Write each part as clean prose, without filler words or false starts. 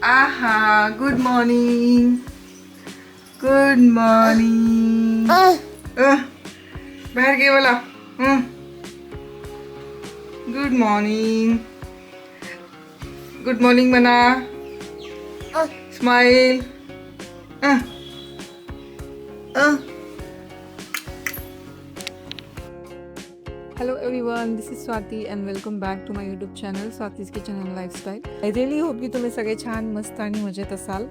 आहा, good morning. Good morning. बाहेर गे मला. Good morning. गुड मॉर्निंग म्हणा. Smile. Hello everyone, this is Swati and welcome back to my YouTube channel Swati's Kitchen and Lifestyle. I really hope की तुम्ही सगळे छान मस्त आणि मजेत असाल.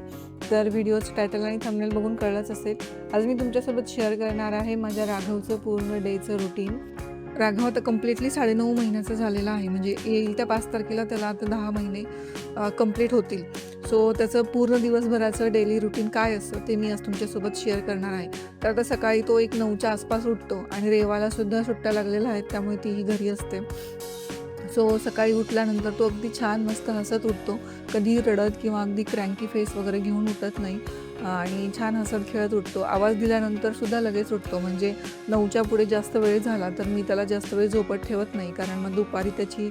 तर व्हिडिओचं टायटल आणि थंबनेल बघून कळलंच असेल. आज मी तुमच्यासोबत शेअर करणार आहे माझ्या राघवचं पूर्ण डेचं रुटीन. राघव आता कम्प्लिटली 9.5 महिन्याचा झालेला आहे. म्हणजे येईल त्या 5 तारखेला त्याला आता 10 महिने कंप्लीट होतील. सो त्याचं पूर्ण दिवसभराचं डेली रुटीन काय असतं ते मी आज तुमच्यासोबत शेअर करणार आहे. तर आता सकाळी तो 9च्या आसपास उठतो आणि रेवालासुद्धा सुट्ट्या लागलेल्या आहेत, त्यामुळे तीही घरी असते. सो सकाळी उठल्यानंतर तो अगदी छान मस्त हसत उठतो. कधी रडत किंवा अगदी क्रँकी फेस वगैरे घेऊन उठत नाही आणि छान हसत खेळत उठतो. आवाज दिल्यानंतर सुद्धा लगेच उठतो. म्हणजे 9च्या पुढे जास्त वेळ झाला तर मी त्याला जास्त वेळ झोपत ठेवत नाही, कारण मग दुपारी त्याची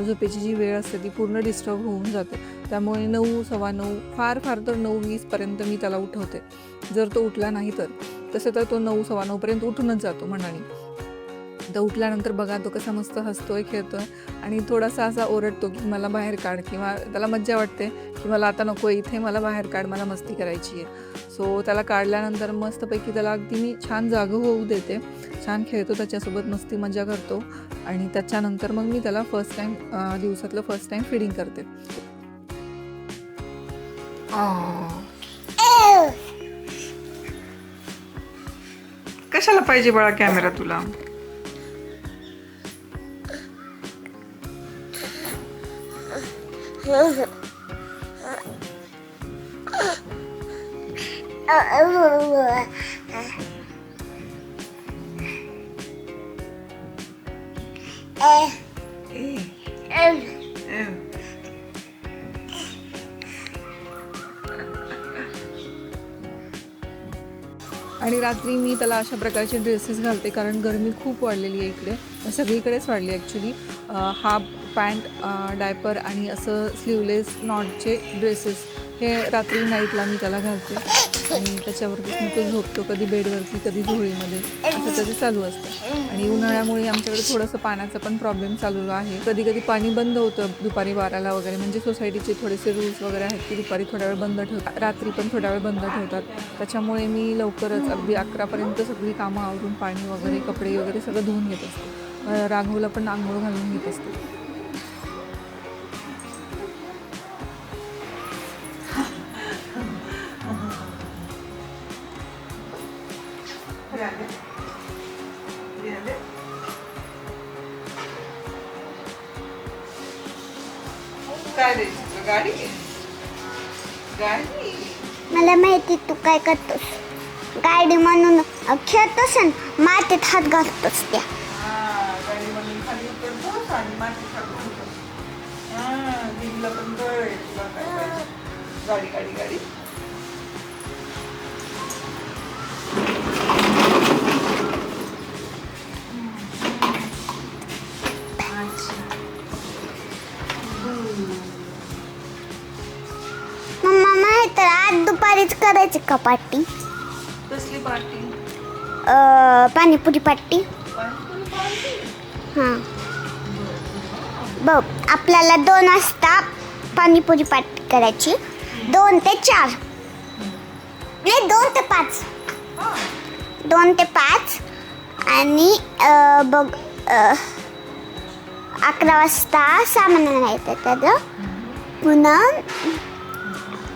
झोपेची जी वेळ असते ती पूर्ण डिस्टर्ब होऊन जाते. त्यामुळे 9, 9:15 फार तर 9:20पर्यंत मी त्याला उठवते. जर तो उठला नाही तर तसं तर तो 9, 9:15पर्यंत उठूनच जातो मनाने. तर उठल्यानंतर बघा तो कसा मस्त हसतोय खेळतोय आणि थोडासा असा ओरडतो की मला बाहेर काढ, किंवा त्याला मज्जा वाटते की मला आता नको इथे, मला बाहेर काढ, मला मस्ती करायची आहे. सो त्याला काढल्यानंतर मस्तपैकी त्याला अगदी मी छान जागं होऊ देते. छान खेळतो त्याच्यासोबत, मस्ती मजा करतो आणि त्याच्यानंतर मग मी त्याला दिवसातलं फर्स्ट टाईम फीडिंग करते. कशाला पाहिजे बाळा कॅमेरा तुला? आणि रात्री मी त्याला अशा प्रकारचे ड्रेसेस घालते, कारण गरमी खूप वाढलेली आहे इकडे, सगळीकडेच वाढली ॲक्च्युली. हाफ पॅन्ट, डायपर आणि असं स्लीवलेस नॉटचे ड्रेसेस हे रात्री नाईटला मी त्याला घालते आणि त्याच्यावरतीच मी तो झोपतो. कधी बेडवरती, कधी झोळीमध्ये, असं त्याचं चालू असतं. आणि उन्हाळ्यामुळे आमच्याकडे थोडंसं पाण्याचा पण प्रॉब्लेम चालू आहे. कधी कधी पाणी बंद होतं दुपारी 12ला वगैरे. म्हणजे सोसायटीचे थोडेसे रूल्स वगैरे आहेत की दुपारी थोड्या वेळ बंद ठेवतात, रात्री पण थोड्या वेळ बंद ठेवतात. त्याच्यामुळे मी लवकरच अगदी 11पर्यंत सगळी कामं आवरून पाणी वगैरे, कपडे वगैरे सगळं धुवून घेत असते. राघवला पण आंघोळ घालून घेत असते. काय द्यायची गाडी? गाडी मला माहिती तू काय करतोस. गाडी म्हणून खेळतोस आणि मातीत हात घालतोस त्या. गाडी म्हणून खाली उतरतोस आणि माती खाली उतरतोस. दिदीला पण कळ तुला काय पाहिजे. गाडी गाडी गाडी. मम्मा माहित तर आज दुपारीच करायची का पार्टी? कसली पार्टी? पाणीपुरी पार्टी. हां बघ, आपल्याला 2 वाजता पाणीपुरी पार्टी करायची. 2 ते 4 नाही 2 ते 5. 2 ते 5 आणि बघ 11 वाजता सामान आणायचं त्याचं. पुन्हा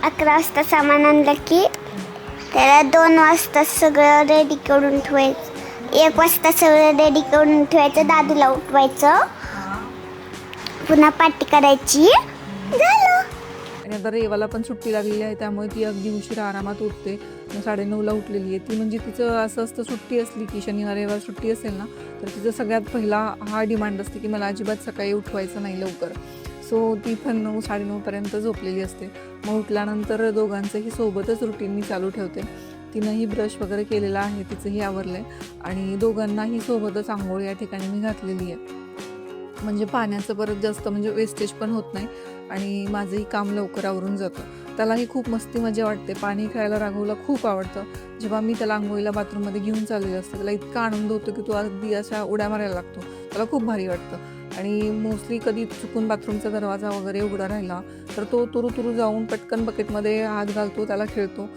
11 वाजता सामान आणलं की त्याला 2 वाजता सगळं रेडी करून ठेवायचं. 1 वाजता सगळं रेडी करून ठेवायचं. दादूला उठवायचं, पुन्हा पार्टी करायची, झालं. आणि आता रेवाला पण सुट्टी लागलेली आहे, त्यामुळे ती अगदी उशिरा आरामात उठते. 9:30ला उठलेली आहे ती. म्हणजे तिचं असं असतं, सुट्टी असली की शनिवार रविवार सुट्टी असेल ना, तर तिचं सगळ्यात पहिला हा डिमांड असते की मला अजिबात सकाळी उठवायचं नाही लवकर. सो ती पण 9, 9:30पर्यंत झोपलेली असते. मग उठल्यानंतर दोघांचंही सोबतच रुटीन मी चालू ठेवते. तिनंही ब्रश वगैरे केलेला आहे, तिचंही आवरलं आहे आणि दोघांनाही सोबतच आंघोळ या ठिकाणी मी घातलेली आहे. म्हणजे पाण्याचं परत जास्त म्हणजे वेस्टेज पण होत नाही आणि माझंही काम लवकर आवरून जातं. त्यालाही खूप मस्ती मजा वाटते. पाणी खेळायला राघवला खूप आवडतं. जेव्हा मी त्याला अंघोळीला बाथरूममध्ये घेऊन चाललेलं असते त्याला इतका आनंद होतो की तो अगदी अशा उड्या मारायला लागतो. त्याला खूप भारी वाटतं आणि मोस्टली कधी चुकून बाथरूमचा दरवाजा वगैरे उघडा राहिला तर तो तुरू जाऊन पटकन बकेटमध्ये हात घालतो, त्याला खेळतो.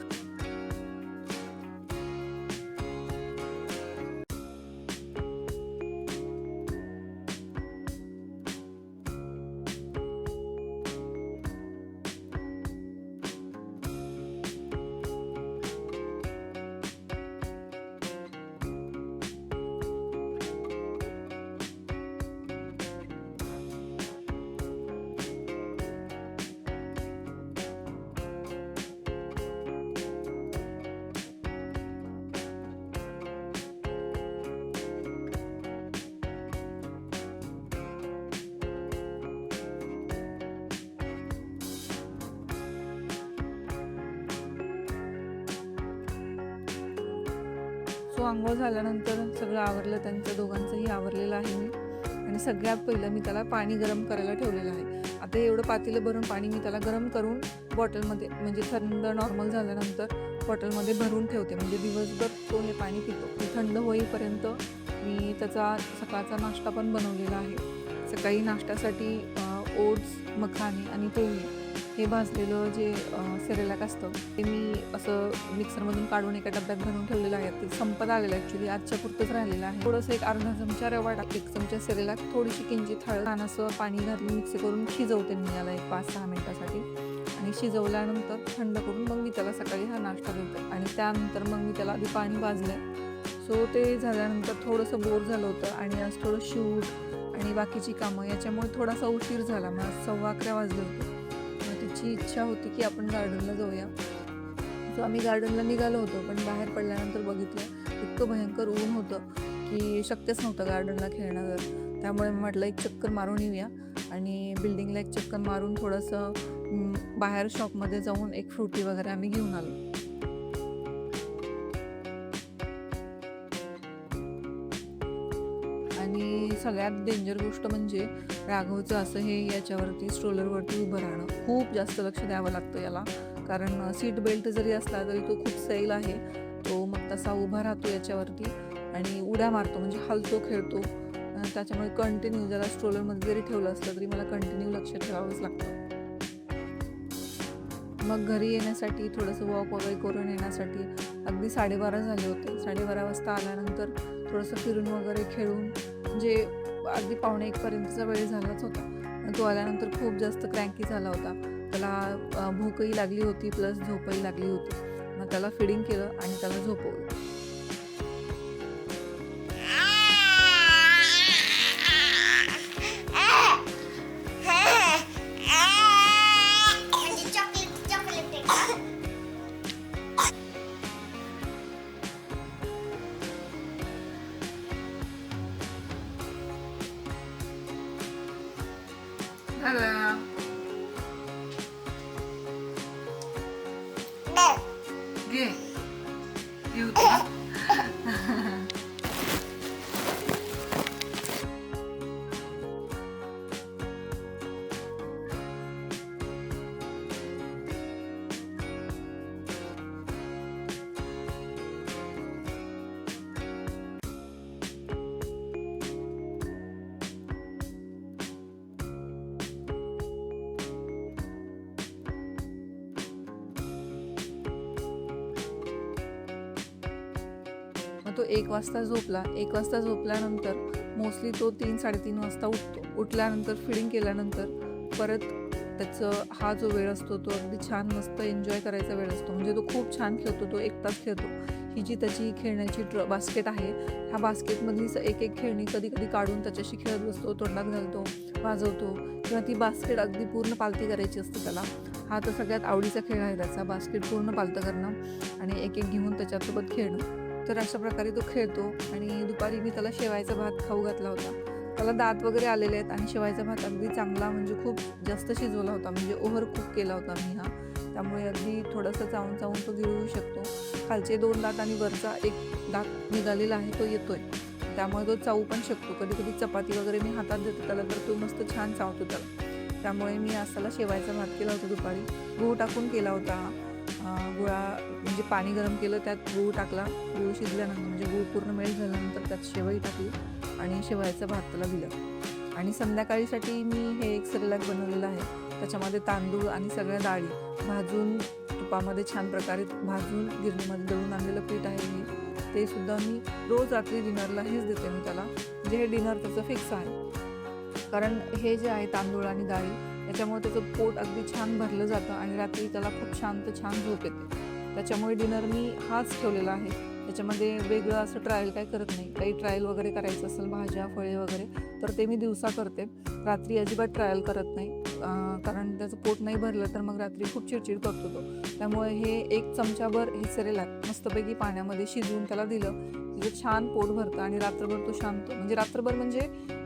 सो अंघोळ झाल्यानंतर सगळं आवरलं, त्यांचं दोघांचंही आवरलेलं आहे मी. आणि सगळ्यात पहिलं मी त्याला पाणी गरम करायला ठेवलेलं आहे. आता एवढं पातेलं भरून पाणी मी त्याला गरम करून बॉटलमध्ये म्हणजे थंड नॉर्मल झाल्यानंतर बॉटलमध्ये भरून ठेवते. म्हणजे दिवसभर तो हे पाणी पितो. ते थंड होईपर्यंत मी त्याचा सकाळचा नाश्ता पण बनवलेला आहे. सकाळी नाश्त्यासाठी ओट्स, मखाने आणि पोळी हे भाजलेलं जे सेरेलॅक असतं ते मी असं मिक्सरमधून काढून एका डब्यात भरून ठेवलेलं आहे. ते संपत आलेलं आहे ॲक्च्युली, आजच्या पुरतंच राहिलेलं आहे. थोडंसं एक अर्धा चमचा रवा टाकते, 1 चमचा सेरेलॅक, थोडीशी किंचित हळद, असं पाणी घालून मिक्स करून शिजवते मी याला एक 5-6 मिनिटासाठी. आणि शिजवल्यानंतर थंड करून मग मी त्याला सकाळी हा नाश्ता देते. आणि त्यानंतर मग मी त्याला आधी पाणी भाजलं. सो ते झाल्यानंतर थोडंसं बोर झालं होतं आणि आज थोडं शूट आणि बाकीची कामं याच्यामुळे थोडासा उशीर झाला. मला 11:15 वाजले होते. तिची इच्छा होती की आपण गार्डनला जाऊया. सो आम्ही गार्डनला निघालो होतो, पण बाहेर पडल्यानंतर बघितलं इतकं भयंकर ऊन होतं की शक्यच नव्हतं गार्डनला खेळणं. त्यामुळे म्हटलं एक चक्कर मारून येऊया आणि बिल्डिंगला एक चक्कर मारून थोडंसं बाहेर शॉपमध्ये जाऊन एक फ्रुटी वगैरे आम्ही घेऊन आलो. आणि सगळ्यात डेंजर गोष्ट म्हणजे राघवचं असं हे याच्यावरती स्ट्रोलरवरती उभं राहणं. खूप जास्त लक्ष द्यावं लागतं याला, कारण सीट बेल्ट जरी असला तरी तो खूप सैल आहे. तो मग तसा उभा राहतो याच्यावरती आणि उड्या मारतो, म्हणजे हलतो, खेळतो. त्याच्यामुळे कंटिन्यू जरा स्ट्रोलरमध्ये जरी ठेवलं असलं तरी मला कंटिन्यू लक्ष ठेवावंच लागतं. मग घरी येण्यासाठी थोडंसं वॉक वगैरे करून येण्यासाठी अगदी 12:30 झाले होते. 12:30 वाजता आल्यानंतर थोडंसं फिरून वगैरे खेळून म्हणजे अगदी 12:45 पर्यंतचा वेळ झालाच होता. तो आल्यानंतर खूप जास्त क्रँकी झाला होता. त्याला भूकही लागली होती प्लस झोपही लागली होती. मग त्याला फिडिंग केलं आणि त्याला झोपवलं. घे तो 1 वाजता झोपला. 1 वाजता झोपल्यानंतर मोस्टली तो 3-3:30 वाजता उठतो. उठल्यानंतर फिडिंग केल्यानंतर परत त्याचं हा जो वेळ असतो तो अगदी छान मस्त एन्जॉय करायचा वेळ असतो. म्हणजे तो खूप छान खेळतो, तो एकटाच खेळतो. ही जी त्याची खेळण्याची बास्केट आहे, ह्या बास्केटमधली एक खेळणी कधी कधी काढून त्याच्याशी खेळत बसतो, तोंडात घालतो, वाजवतो. किंवा ती बास्केट अगदी पूर्ण पालती करायची असते त्याला. हा तर सगळ्यात आवडीचा खेळ आहे त्याचा, बास्केट पूर्ण पालतं करणं आणि एक घेऊन त्याच्यासोबत खेळणं. तर अशा प्रकारे तो खेळतो. आणि दुपारी मी त्याला शेवायचा भात खाऊ घातला होता. त्याला दात वगैरे आलेले आहेत आणि शेवायचा भात अगदी चांगला म्हणजे खूप जास्त शिजवला होता, म्हणजे ओव्हर कुक केला होता मी हा. त्यामुळे अगदी थोडंसं चावून तो गिळू शकतो. खालचे 2 दात आणि वरचा 1 दात निघालेला आहे तो येतोय, त्यामुळे तो चावू पण शकतो. कधी कधी चपाती वगैरे मी हातात देते त्याला तर तो मस्त छान चावतो त्याला. त्यामुळे मी आज त्याला शेवायचा भात केला होता दुपारी. गूळ टाकून केला होता. गुळा म्हणजे पाणी गरम केलं, त्यात गूळ टाकला. गूळ शिजल्यानंतर म्हणजे गूळ पूर्ण मेल्ट झाल्यानंतर त्यात शेवई टाकली आणि शेवायचा भात त्याला दिलं. आणि संध्याकाळीसाठी मी हे एक सेरेलॅक बनवलेलं आहे. त्याच्यामध्ये तांदूळ आणि सगळ्या डाळी भाजून तुपामध्ये छान प्रकारे भाजून गिरणीमध्ये दळून आणलेलं पीठ आहे हे. ते सुद्धा मी रोज रात्री डिनरला हेच देते मी त्याला. म्हणजे हे डिनर त्याचं फिक्स आहे. कारण हे जे आहे तांदूळ आणि डाळी त्याच्यामुळे त्याचं पोट अगदी छान भरलं जातं आणि रात्री त्याला खूप छान झोप येते. त्याच्यामुळे डिनर मी हाच ठेवलेला आहे. त्याच्यामध्ये वेगळं असं ट्रायल काय करत नाही. काही ट्रायल वगैरे करायचं असेल भाज्या फळे वगैरे तर ते मी दिवसा करते. रात्री अजिबात ट्रायल करत नाही. कारण त्याचं पोट नाही भरलं तर मग रात्री खूप चिडचिड करतो तो. त्यामुळे हे 1 चमचाभर हे सेरेलॅक मस्तपैकी पाण्यामध्ये शिजवून त्याला दिलं, तिचं छान पोट भरतं आणि रात्रभर तो शांत म्हणजे रात्रभर म्हणजे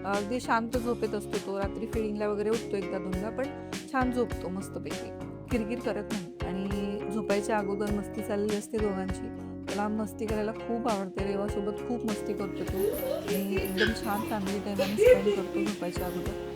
अगदी शांत झोपेत असतो तो. रात्री फिडिंगला वगैरे उठतो 1-2दा पण छान झोपतो मस्तपैकी, किरकिर करत नाही. आणि झोपायच्या अगोदर मस्ती चाललेली असते दोघांची. त्याला मस्ती करायला खूप आवडते. रेवासोबत खूप मस्ती करतो तो आणि एकदम छान फॅमिली टाईम आम्ही स्पेंड करतो झोपायच्या अगोदर.